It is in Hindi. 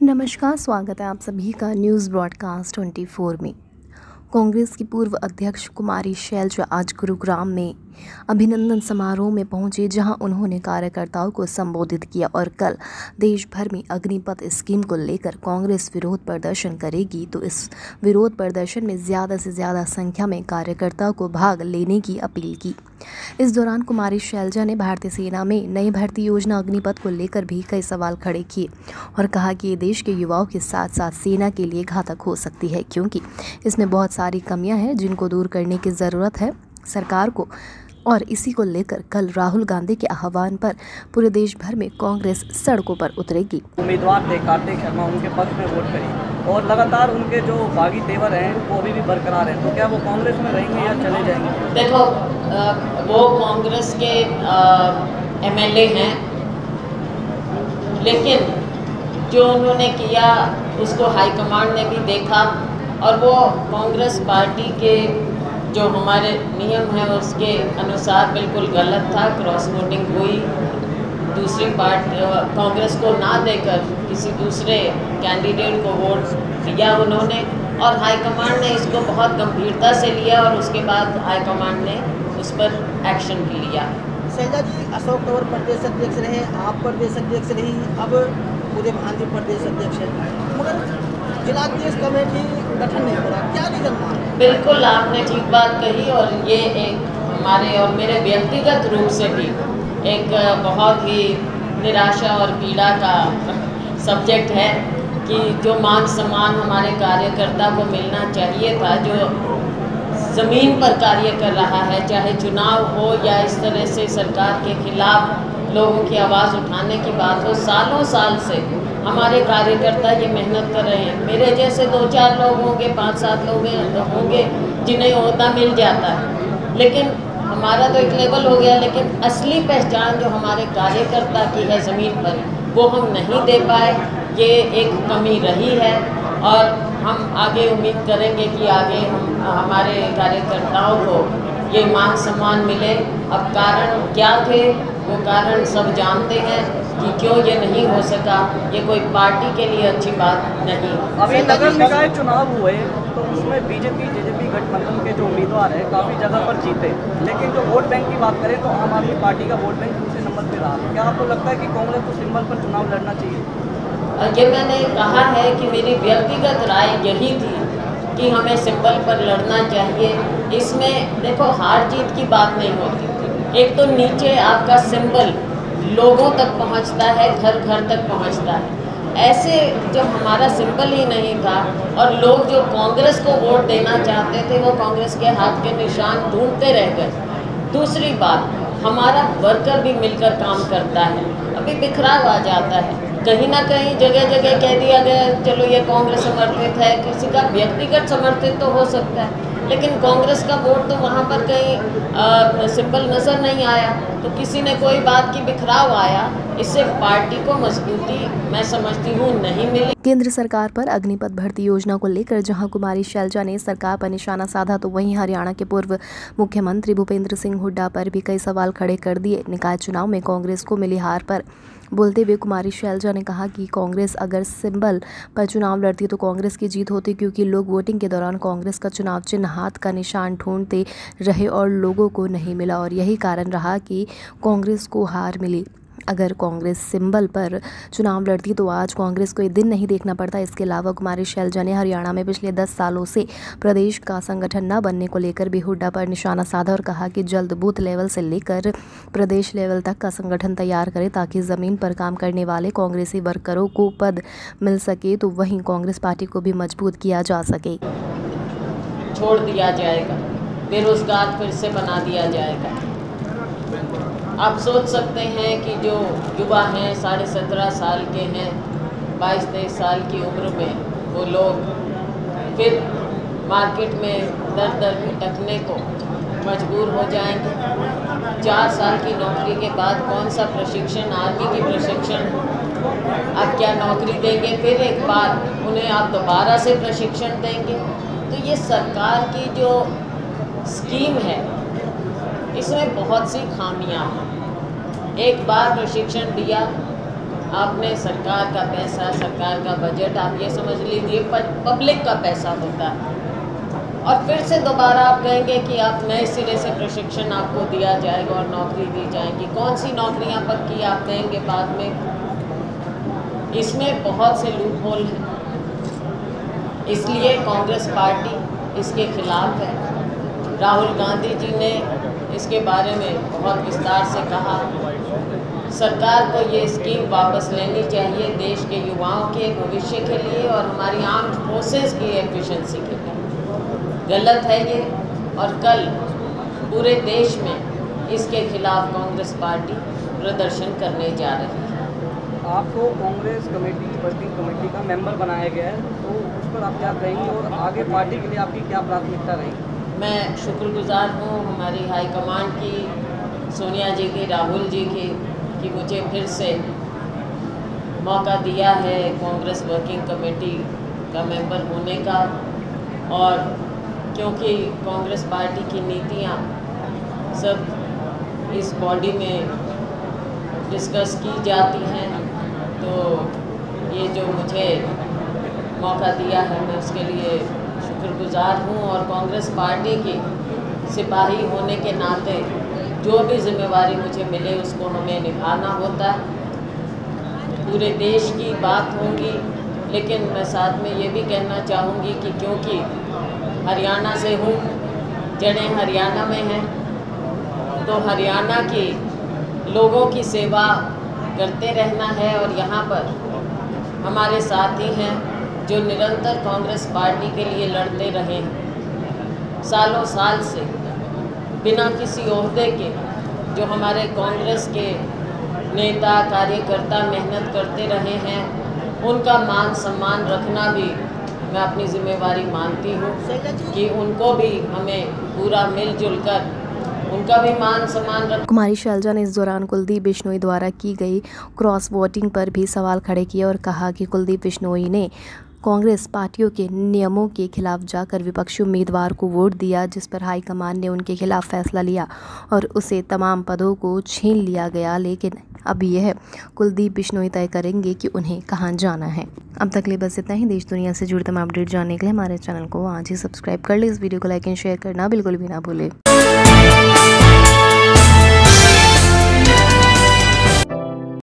नमस्कार, स्वागत है आप सभी का न्यूज़ ब्रॉडकास्ट 24 में। कांग्रेस की पूर्व अध्यक्ष कुमारी शैलजा आज गुरुग्राम में अभिनंदन समारोह में पहुंचे, जहां उन्होंने कार्यकर्ताओं को संबोधित किया और कल देश भर में अग्निपथ स्कीम को लेकर कांग्रेस विरोध प्रदर्शन करेगी, तो इस विरोध प्रदर्शन में ज़्यादा से ज़्यादा संख्या में कार्यकर्ताओं को भाग लेने की अपील की। इस दौरान कुमारी शैलजा ने भारतीय सेना में नई भर्ती योजना अग्निपथ को लेकर भी कई सवाल खड़े किए और कहा कि ये देश के युवाओं के साथ साथ सेना के लिए घातक हो सकती है, क्योंकि इसमें बहुत सारी कमियां हैं जिनको दूर करने की ज़रूरत है सरकार को। और इसी को लेकर कल राहुल गांधी के आह्वान पर पूरे देश भर में कांग्रेस सड़कों पर उतरेगी। उम्मीदवार थे कार्तिक शर्मा, उनके पक्ष में वोट करी और लगातार उनके जो बागी तेवर हैं वो अभी भी बरकरार हैं, तो क्या वो कांग्रेस में रहेंगे या चले जाएंगे? देखो, वो कांग्रेस के एमएलए हैं, लेकिन जो उन्होंने किया उसको हाईकमांड ने भी देखा और वो कांग्रेस पार्टी के जो हमारे नियम हैं उसके अनुसार बिल्कुल गलत था। क्रॉस वोटिंग हुई, दूसरी पार्टी कांग्रेस को ना देकर किसी दूसरे कैंडिडेट को वोट दिया उन्होंने, और हाईकमांड ने इसको बहुत गंभीरता से लिया और उसके बाद हाईकमांड ने उस पर एक्शन लिया। शैलजा जी अशोक तंवर प्रदेश अध्यक्ष रहे, आप प्रदेश अध्यक्ष रही, अब उदय भांजी प्रदेश अध्यक्ष है, मगर जिलाध्यक्ष कमेटी गठन नहीं हो रहा, क्या रीजन मान? बिल्कुल आपने ठीक बात कही, और ये एक हमारे और मेरे व्यक्तिगत रूप से भी एक बहुत ही निराशा और पीड़ा का सब्जेक्ट है कि जो मान सम्मान हमारे कार्यकर्ता को मिलना चाहिए था, जो ज़मीन पर कार्य कर रहा है, चाहे चुनाव हो या इस तरह से सरकार के खिलाफ लोगों की आवाज़ उठाने की बात हो, सालों साल से हमारे कार्यकर्ता ये मेहनत कर रहे हैं। मेरे जैसे 2-4 लोग होंगे, 5-7 लोग होंगे जिन्हें ओहदा मिल जाता है, लेकिन हमारा तो एक लेवल हो गया, लेकिन असली पहचान जो हमारे कार्यकर्ता की है ज़मीन पर, वो हम नहीं दे पाए। ये एक कमी रही है और हम आगे उम्मीद करेंगे कि आगे हमारे कार्यकर्ताओं को ये मान सम्मान मिले। अब कारण क्या थे, वो कारण सब जानते हैं कि क्यों ये नहीं हो सका। ये कोई पार्टी के लिए अच्छी बात नहीं। अभी नगर निकाय चुनाव हुए तो उसमें बीजेपी जेजेपी गठबंधन के जो उम्मीदवार हैं काफ़ी जगह पर जीते, लेकिन जो वोट बैंक की बात करें तो आम आदमी पार्टी का वोट बैंक दूसरे नंबर पर रहा। क्या आपको लगता है कि कांग्रेस को सिंबल पर चुनाव लड़ना चाहिए? ये मैंने कहा है कि मेरी व्यक्तिगत राय यही थी कि हमें सिंबल पर लड़ना चाहिए। इसमें देखो, हार जीत की बात नहीं होती। एक तो नीचे आपका सिंबल लोगों तक पहुंचता है, घर घर तक पहुंचता है। ऐसे जो हमारा सिंबल ही नहीं था और लोग जो कांग्रेस को वोट देना चाहते थे वो कांग्रेस के हाथ के निशान ढूंढते रह गए। दूसरी बात, हमारा वर्कर भी मिलकर काम करता है, अभी बिखराव आ जाता है। कहीं ना कहीं जगह जगह कह दिया गया चलो ये कांग्रेस समर्थित है, किसी का व्यक्तिगत समर्थित तो हो सकता है, लेकिन कांग्रेस का वोट तो वहाँ पर कहीं सिंबल नज़र नहीं आया, तो किसी ने कोई बात की बिखराव आया। इससे पार्टी को मजबूती मैं समझती हूँ नहीं मिली। केंद्र सरकार पर अग्निपथ भर्ती योजना को लेकर जहां कुमारी शैलजा ने सरकार पर निशाना साधा, तो वहीं हरियाणा के पूर्व मुख्यमंत्री भूपेंद्र सिंह हुड्डा पर भी कई सवाल खड़े कर दिए। निकाय चुनाव में कांग्रेस को मिली हार पर बोलते हुए कुमारी शैलजा ने कहा कि कांग्रेस अगर सिंबल पर चुनाव लड़ती तो कांग्रेस की जीत होती, क्योंकि लोग वोटिंग के दौरान कांग्रेस का चुनाव चिन्ह हाथ का निशान ढूंढते रहे और लोगों को नहीं मिला, और यही कारण रहा कि कांग्रेस को हार मिली। अगर कांग्रेस सिंबल पर चुनाव लड़ती तो आज कांग्रेस को ये दिन नहीं देखना पड़ता। इसके अलावा कुमारी शैलजा ने हरियाणा में पिछले 10 सालों से प्रदेश का संगठन न बनने को लेकर भी हुड्डा पर निशाना साधा और कहा कि जल्द बूथ लेवल से लेकर प्रदेश लेवल तक का संगठन तैयार करे, ताकि ज़मीन पर काम करने वाले कांग्रेसी वर्करों को पद मिल सके, तो वहीं कांग्रेस पार्टी को भी मजबूत किया जा सके। छोड़ दिया जाएगा, बेरोजगार फिर से बना दिया जाएगा। आप सोच सकते हैं कि जो युवा हैं 17.5 साल के हैं, 22-23 साल की उम्र में वो लोग फिर मार्केट में दर दर भटकने को मजबूर हो जाएंगे। 4 साल की नौकरी के बाद कौन सा प्रशिक्षण, आर्मी की प्रशिक्षण, आप क्या नौकरी देंगे? फिर एक बार उन्हें आप दोबारा से प्रशिक्षण देंगे? तो ये सरकार की जो स्कीम है इसमें बहुत सी खामियां हैं। एक बार प्रशिक्षण दिया, आपने सरकार का पैसा, सरकार का बजट आप ये समझ लीजिए पब्लिक का पैसा होता है, और फिर से दोबारा आप कहेंगे कि आप नए सिरे से प्रशिक्षण आपको दिया जाएगा और नौकरी दी जाएगी। कौन सी नौकरियां पक्की आप देंगे बाद में? इसमें बहुत से लूप होल हैं, इसलिए कांग्रेस पार्टी इसके खिलाफ है। राहुल गांधी जी ने इसके बारे में बहुत विस्तार से कहा। सरकार को ये स्कीम वापस लेनी चाहिए देश के युवाओं के भविष्य के लिए और हमारी आर्म्ड फोर्सेस की एफिशिएंसी के लिए। गलत है ये, और कल पूरे देश में इसके खिलाफ कांग्रेस पार्टी प्रदर्शन करने जा रही है। आपको कांग्रेस कमेटी, वर्किंग कमेटी का मेंबर बनाया गया है, तो उस पर आप क्या कहेंगे और आगे पार्टी के लिए आपकी क्या प्राथमिकता रहेगी? मैं शुक्रगुजार हूँ हमारी हाईकमान की, सोनिया जी की, राहुल जी की, कि मुझे फिर से मौका दिया है कांग्रेस वर्किंग कमेटी का मेंबर होने का। और क्योंकि कांग्रेस पार्टी की नीतियाँ सब इस बॉडी में डिस्कस की जाती हैं, तो ये जो मुझे मौका दिया है मैं उसके लिए शुक्रगुजार हूँ। और कांग्रेस पार्टी की सिपाही होने के नाते जो भी जिम्मेवारी मुझे मिले उसको हमें निभाना होता है। पूरे देश की बात होगी, लेकिन मैं साथ में ये भी कहना चाहूँगी कि क्योंकि हरियाणा से हूँ, जड़ें हरियाणा में हैं, तो हरियाणा के लोगों की सेवा करते रहना है। और यहाँ पर हमारे साथी हैं जो निरंतर कांग्रेस पार्टी के लिए लड़ते रहे हैं सालों साल से, बिना किसी ओहदे के। जो हमारे कांग्रेस के नेता कार्यकर्ता मेहनत करते रहे हैं, उनका मान सम्मान रखना भी मैं अपनी जिम्मेवारी मानती हूँ कि उनको भी हमें पूरा मिलजुल कर उनका भी मान सम्मान रख। कुमारी शैलजा ने इस दौरान कुलदीप बिश्नोई द्वारा की गई क्रॉस वोटिंग पर भी सवाल खड़े किए और कहा कि कुलदीप बिश्नोई ने कांग्रेस पार्टियों के नियमों के खिलाफ जाकर विपक्षी उम्मीदवार को वोट दिया, जिस पर हाईकमान ने उनके खिलाफ फैसला लिया और उसे तमाम पदों को छीन लिया गया। लेकिन अब यह कुलदीप बिश्नोई तय करेंगे कि उन्हें कहां जाना है। अब तक लिए बस इतना ही। देश दुनिया से जुड़े तमाम अपडेट जानने के लिए हमारे चैनल को आज ही सब्सक्राइब कर ले। इस वीडियो को लाइक एंड शेयर करना बिल्कुल भी ना भूले।